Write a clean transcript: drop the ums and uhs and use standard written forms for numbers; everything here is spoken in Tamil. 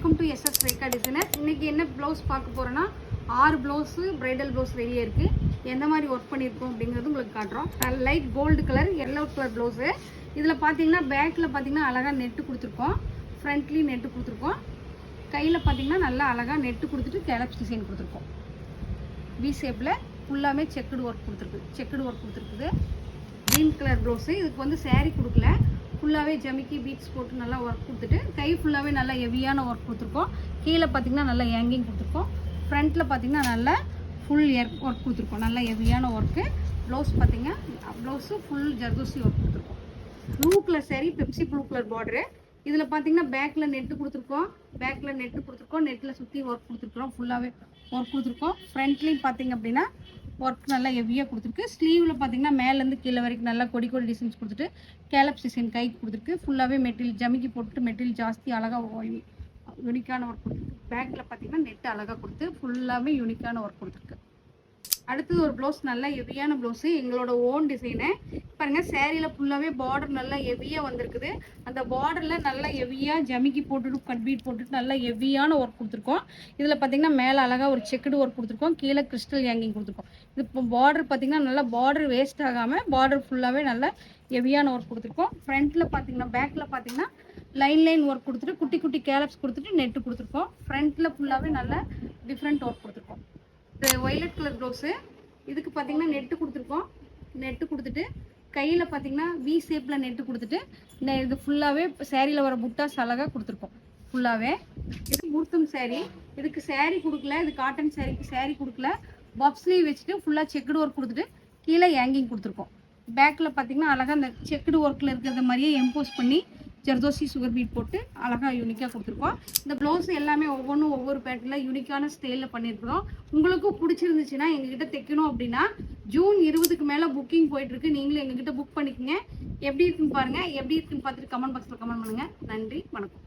Welcome to SS Rekha designers. இன்றைக்கி என்ன ப்ளவுஸ் பார்க்க போகிறோன்னா 6 ப்ளவுஸு ப்ரைடல் ப்ளவுஸ் ரெடியாக இருக்குது. எந்த மாதிரி ஒர்க் பண்ணியிருக்கோம் அப்படிங்கிறது உங்களுக்கு காட்டுறோம். Light gold colour yellow colour blouse. இதில் பார்த்தீங்கன்னா பேக்கில் பார்த்தீங்கன்னா அழகாக நெட்டு கொடுத்துருக்கோம், ஃப்ரண்ட்லேயும் நெட்டு கொடுத்துருக்கோம், கையில் பார்த்தீங்கன்னா நல்லா அழகாக நெட்டு கொடுத்துட்டு கேலப்ஸ் டிசைன் கொடுத்துருக்கோம். வி ஷேப்பில் ஃபுல்லாமே செக்குடு ஒர்க் கொடுத்துருக்குது. Green colour blouse. இதுக்கு வந்து சேரீ கொடுக்கல, ஃபுல்லாகவே ஜமிக்கி பீட்ஸ் போட்டு நல்லா ஒர்க் கொடுத்துட்டு கை ஃபுல்லாகவே நல்லா ஹெவியான ஒர்க் கொடுத்துருக்கோம். கீழே பார்த்தீங்கன்னா நல்லா ஹேங்கிங் கொடுத்துருக்கோம். ஃப்ரண்ட்டில் பார்த்தீங்கன்னா நல்லா ஃபுல் ஒர்க் கொடுத்துருக்கோம், நல்லா ஹெவியான ஒர்க்கு. ப்ளவுஸ் பார்த்தீங்கன்னா ப்ளவுஸு ஃபுல் ஜர்தோசி ஒர்க் கொடுத்துருக்கோம். Blue colour sari, Pepsi blue colour border. இதில் பார்த்தீங்கன்னா பேக்கில் நெட்டு கொடுத்துருக்கோம், நெட்டில் சுற்றி ஒர்க் கொடுத்துருக்குறோம், ஃபுல்லாகவே ஒர்க் கொடுத்துருக்கோம். ஃப்ரண்ட்லேயும் பார்த்தீங்க அப்படின்னா ஒர்க் நல்லா ஹெவியாக கொடுத்துருக்கு. ஸ்லீவில் பார்த்தீங்கன்னா மேலேருந்து கீழே வரைக்கும் நல்லா கொடி டிசைன்ஸ் கொடுத்துட்டு கேலப்ஸ் டிசைன் கைக்கு கொடுத்துருக்கு. ஃபுல்லாகவே மெட்டீரியல் ஜமிக்கி போட்டுட்டு மெட்டீரியல் ஜாஸ்தி அழகாக யூனிக்கான ஒர்க் கொடுத்துருக்கு. பேக்கில் பார்த்தீங்கன்னா நெட்டு அழகாக கொடுத்து ஃபுல்லாகவே யூனிக்கான ஒர்க் கொடுத்துருக்கு. அடுத்தது ஒரு ப்ளவுஸ், நல்லா ஹெவியான ப்ளவுஸு, எங்களோட ஓன் டிசைனு. பாருங்கள், சேரீயில் ஃபுல்லாகவே பார்டர் நல்லா ஹெவியாக வந்திருக்குது. அந்த பார்டரில் நல்லா ஹெவியாக ஜமிக்கி போட்டுட்டு கட் பீட் போட்டுட்டு நல்லா ஹெவியான ஒர்க் கொடுத்துருக்கோம். இதில் பார்த்தீங்கன்னா மேலே அழகாக ஒரு செக்குடு ஒர்க் கொடுத்துருக்கோம், கீழே கிறிஸ்டல் ஹேங்கிங் கொடுத்துருக்கோம். இது இப்போ பார்டர் பார்த்தீங்கன்னா நல்லா பார்டர் வேஸ்ட் ஆகாமல் பார்டர் ஃபுல்லாகவே நல்லா ஹெவியான ஒர்க் கொடுத்துருக்கோம். ஃப்ரண்ட்டில் பார்த்தீங்கன்னா பேக்கில் பார்த்தீங்கன்னா லைன் ஒர்க் கொடுத்துட்டு குட்டி குட்டி கேலப்ஸ் கொடுத்துட்டு நெட்டு கொடுத்துருக்கோம். ஃப்ரண்ட்டில் ஃபுல்லாகவே நல்லா டிஃப்ரெண்ட் ஒர்க் கொடுத்துருக்கோம். இது ஒய்லட் கலர் ப்ளவுஸு. இதுக்கு பார்த்தீங்கன்னா நெட்டு கொடுத்துட்டு கையில் பார்த்தீங்கன்னா வி ஷேப்பில் நெட்டு கொடுத்துட்டு இது ஃபுல்லாகவே சேரீயில் வர புட்டாஸ் அழகாக கொடுத்துருக்கோம். ஃபுல்லாகவே இது முர்த்தம் சேரீ. இதுக்கு சேரீ கொடுக்கல, இது காட்டன் சேரீக்கு சேரீ கொடுக்கல. பப் ஸ்லீவ் வச்சுட்டு ஃபுல்லாக செக்குடு ஒர்க் கொடுத்துட்டு கீழே ஹேங்கிங் கொடுத்துருக்கோம். பேக்கில் பார்த்தீங்கன்னா அழகாக அந்த செக்குடு ஒர்க்கில் இருக்கிறத மாதிரியே எம்போஸ் பண்ணி ஜர்தோசி சுகர் பீட் போட்டு அழகாக யூனிக்காக கொடுத்துருக்கோம். இந்த ப்ளவுஸ் எல்லாமே ஒவ்வொன்றும் ஒவ்வொரு பேட்டர்னில் யூனிக்கான ஸ்டைலில் பண்ணியிருக்கிறோம். உங்களுக்கும் பிடிச்சிருந்துச்சுன்னா எங்ககிட்ட தைக்கணும் அப்படின்னா ஜூன் 20க்கு மேலே புக்கிங் போயிட்டுருக்கு. நீங்களும் எங்ககிட்ட புக் பண்ணிக்கோங்க. எப்படி இருக்குன்னு பாருங்கள். எப்படி இருக்குன்னு பார்த்துட்டு கமெண்ட் பாக்ஸில் கமெண்ட் பண்ணுங்கள். நன்றி, வணக்கம்.